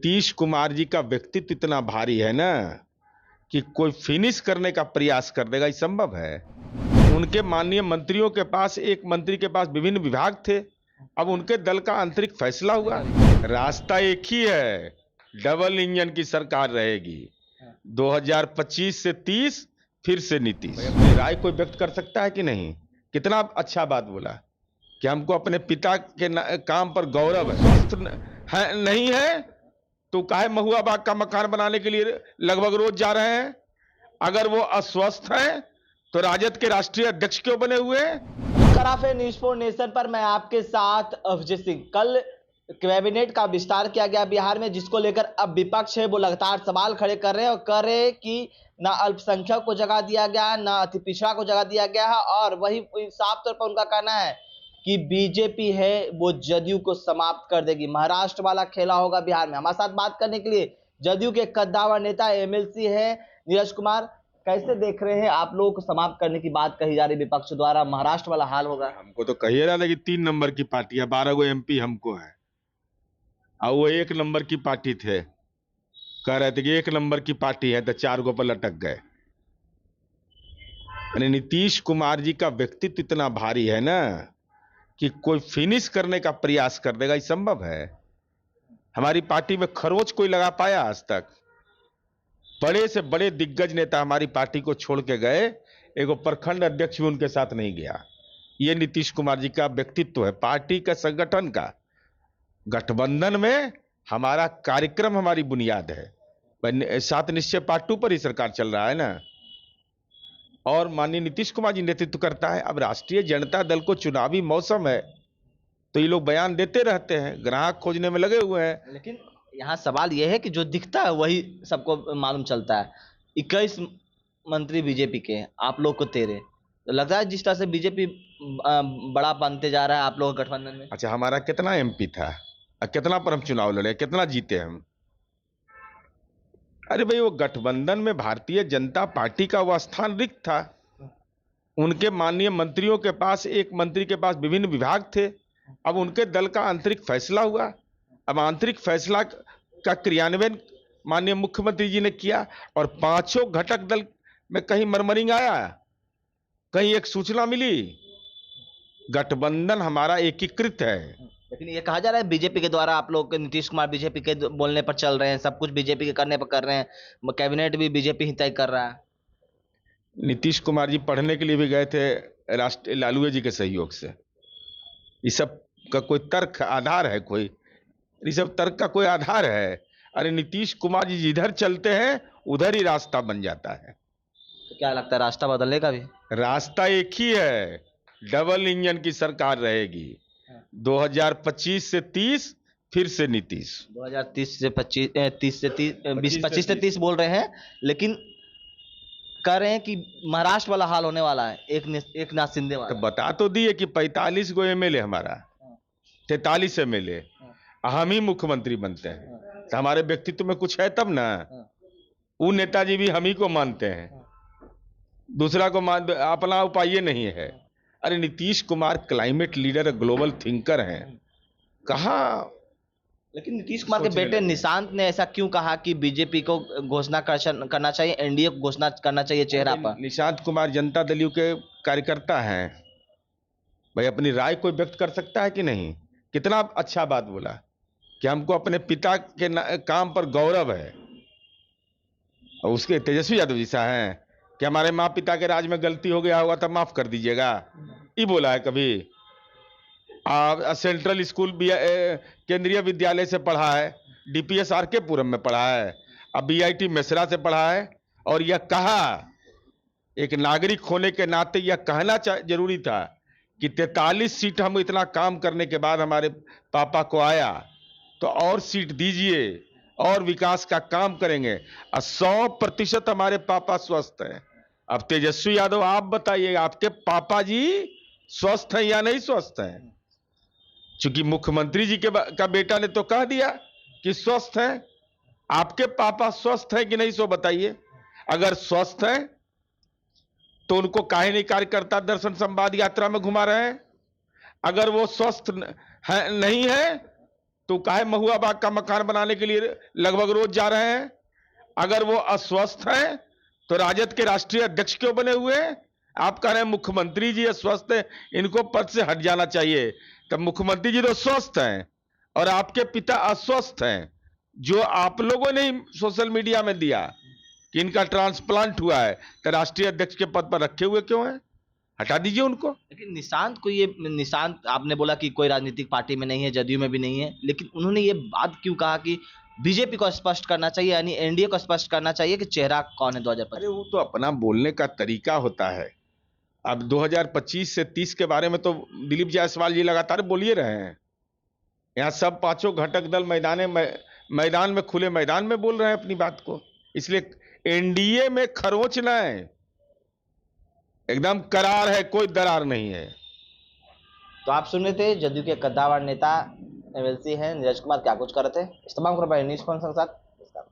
नीतीश कुमार जी का व्यक्तित्व इतना भारी है ना कि कोई फिनिश करने का प्रयास कर देगा, ये संभव है। उनके माननीय मंत्रियों के पास, एक मंत्री के पास विभिन्न विभाग थे, अब उनके दल का आंतरिक फैसला हुआ। रास्ता एक ही है, डबल इंजन की सरकार रहेगी। 2025 से 30 फिर से नीतीश। अपनी राय कोई व्यक्त कर सकता है कि नहीं? कितना अच्छा बात बोला कि हमको अपने पिता के काम पर गौरव है। स्वस्थ है नहीं है तो काहे महुआ बाग का मकान बनाने के लिए लगभग रोज जा रहे हैं? अगर वो अस्वस्थ हैं तो राजद के राष्ट्रीय अध्यक्ष क्यों बने हुए हैं? कराफे न्यूज़ फॉर नेशन पर मैं आपके साथ अभिजीत सिंह। कल कैबिनेट का विस्तार किया गया बिहार में, जिसको लेकर अब विपक्ष है वो लगातार सवाल खड़े कर रहे हैं और कह रहे हैं कि ना अल्पसंख्यक को जगह दिया गया, ना अति पिछड़ा को जगह दिया गया है। और वही साफ तौर पर उनका कहना है कि बीजेपी है वो जदयू को समाप्त कर देगी। महाराष्ट्र वाला खेला होगा बिहार में। हमारे साथ बात करने के लिए जदयू के कद्दावर नेता एमएलसी है नीरज कुमार। कैसे देख रहे हैं आप लोगों को समाप्त करने की बात कही जा रही विपक्ष द्वारा? महाराष्ट्र वाला हाल होगा। हमको तो कहिए रहा था कि 3 नंबर की पार्टी है, 12 गो एमपी हमको है, और वो 1 नंबर की पार्टी थे, कह रहे थे कि 1 नंबर की पार्टी है, तो 4 गो पर लटक गए। नीतीश कुमार जी का व्यक्तित्व इतना भारी है ना कि कोई फिनिश करने का प्रयास कर देगा, ये संभव है। हमारी पार्टी में खरोच कोई लगा पाया आज तक? बड़े से बड़े दिग्गज नेता हमारी पार्टी को छोड़ के गए, एगो प्रखंड अध्यक्ष भी उनके साथ नहीं गया। ये नीतीश कुमार जी का व्यक्तित्व है, पार्टी का, संगठन का। गठबंधन में हमारा कार्यक्रम हमारी बुनियाद है। 7 निश्चय पार्ट 2 पर ही सरकार चल रहा है ना, और माननीय नीतीश कुमार जी नेतृत्व करता है। अब राष्ट्रीय जनता दल को चुनावी मौसम है तो ये लोग बयान देते रहते हैं, ग्राहक खोजने में लगे हुए हैं। लेकिन यहाँ सवाल यह है कि जो दिखता है वही सबको मालूम चलता है। 21 मंत्री बीजेपी के, आप लोग को 13। तो लगता है जिस तरह से बीजेपी बड़ा बनते जा रहा है आप लोग गठबंधन में। अच्छा, हमारा कितना एमपी था, कितना पर हम चुनाव लड़े, कितना जीते हम? अरे भाई, वो गठबंधन में भारतीय जनता पार्टी का वो स्थान रिक्त था। उनके माननीय मंत्रियों के पास, एक मंत्री के पास विभिन्न विभाग थे, अब उनके दल का आंतरिक फैसला हुआ। अब आंतरिक फैसला का क्रियान्वयन माननीय मुख्यमंत्री जी ने किया, और 5 घटक दल में कहीं मरमरिंग आया, कहीं एक सूचना मिली? गठबंधन हमारा एकीकृत है। लेकिन ये कहा जा रहा है बीजेपी के द्वारा आप लोग, नीतीश कुमार बीजेपी के बोलने पर चल रहे हैं, सब कुछ बीजेपी के करने पर कर रहे हैं, कैबिनेट भी बीजेपी ही तय कर रहा है। नीतीश कुमार जी पढ़ने के लिए भी गए थे राष्ट्रीय लालू जी के सहयोग से। ये सब का कोई तर्क आधार है? कोई ये सब तर्क का कोई आधार है? अरे नीतीश कुमार जी जिधर चलते हैं उधर ही रास्ता बन जाता है। तो क्या लगता है रास्ता बदलने का भी? रास्ता एक ही है, डबल इंजन की सरकार रहेगी। 2025 से 30 फिर से नीतीश। 2030 से 25, 30 से 30, 25 से 30 बोल रहे हैं, लेकिन कह रहे हैं कि महाराष्ट्र वाला हाल होने वाला है, एक नाथ शिंदे वाला। तो बता तो दिए कि 45 गो एमएलए हमारा, 43 एमएलए, हम ही मुख्यमंत्री बनते हैं, तो हमारे व्यक्तित्व में कुछ है तब ना। वो नेताजी भी हम ही को मानते हैं, दूसरा को अपना उपाय नहीं है। अरे Nitish Kumar climate leader, global thinker हैं, कहाँ? लेकिन नीतीश कुमार के बेटे निशांत ने ऐसा क्यों कहा कि बीजेपी को घोषणा करना चाहिए, एनडीए को घोषणा करना चाहिए चेहरा पर? निशांत कुमार जनता दल के कार्यकर्ता हैं भाई, अपनी राय कोई व्यक्त कर सकता है कि नहीं? कितना अच्छा बात बोला कि हमको अपने पिता के काम पर गौरव है, और उसके तेजस्वी यादव जी सा हैं कि हमारे माँ पिता के राज में गलती हो गया होगा तब माफ कर दीजिएगा, ये बोला है कभी? सेंट्रल स्कूल केंद्रीय विद्यालय से पढ़ा है, डीपीएस आरके पुरम में पढ़ा है, अब बीआईटी मेसरा से पढ़ा है, और यह कहा, एक नागरिक होने के नाते यह कहना जरूरी था कि 43 सीट हम इतना काम करने के बाद हमारे पापा को आया, तो और सीट दीजिए और विकास का काम करेंगे। 100% हमारे पापा स्वस्थ हैं। अब तेजस्वी यादव आप बताइए, आपके पापा जी स्वस्थ हैं या नहीं स्वस्थ हैं? चूंकि मुख्यमंत्री जी का बेटा ने तो कह दिया कि स्वस्थ हैं, आपके पापा स्वस्थ हैं कि नहीं, सो बताइए। अगर स्वस्थ हैं तो उनको काहे नहीं कार्यकर्ता दर्शन संवाद यात्रा में घुमा रहे हैं? अगर वो स्वस्थ नहीं है तो काहे महुआ बाग का मकान बनाने के लिए लगभग रोज जा रहे हैं? अगर वो अस्वस्थ हैं तो राजद के राष्ट्रीय अध्यक्ष क्यों बने हुए हैं? आप कह रहे हैं मुख्यमंत्री जी अस्वस्थ हैं, इनको पद से हट जाना चाहिए। तब मुख्यमंत्री जी तो स्वस्थ हैं और आपके पिता अस्वस्थ हैं, जो आप लोगों ने ही सोशल मीडिया में दिया कि इनका ट्रांसप्लांट हुआ है, तो राष्ट्रीय अध्यक्ष के पद पर रखे हुए क्यों हैं? हटा दीजिए उनको। लेकिन निशांत आपने बोला कि कोई राजनीतिक पार्टी में नहीं है, जदयू में भी नहीं है, लेकिन उन्होंने ये बात क्यों कहा कि बीजेपी को स्पष्ट करना चाहिए, यानी एनडीए को स्पष्ट करना चाहिए कि चेहरा कौन है 2025? अरे वो तो अपना बोलने का तरीका होता है। अब 2025 से 30 के बारे में तो दिलीप जायसवाल जी लगातार बोल ही रहे हैं। यहाँ सब पांचों घटक दल मैदान में खुले मैदान में बोल रहे हैं अपनी बात को। इसलिए एनडीए में खरोंच न है, एकदम करार है, कोई दरार नहीं है। तो आप सुन रहे थे जदयू के कद्दावर नेता एमएलसी हैं नीरज कुमार क्या कुछ कर रहे थे। इस तमाम खबरों पर न्यूज़ के साथ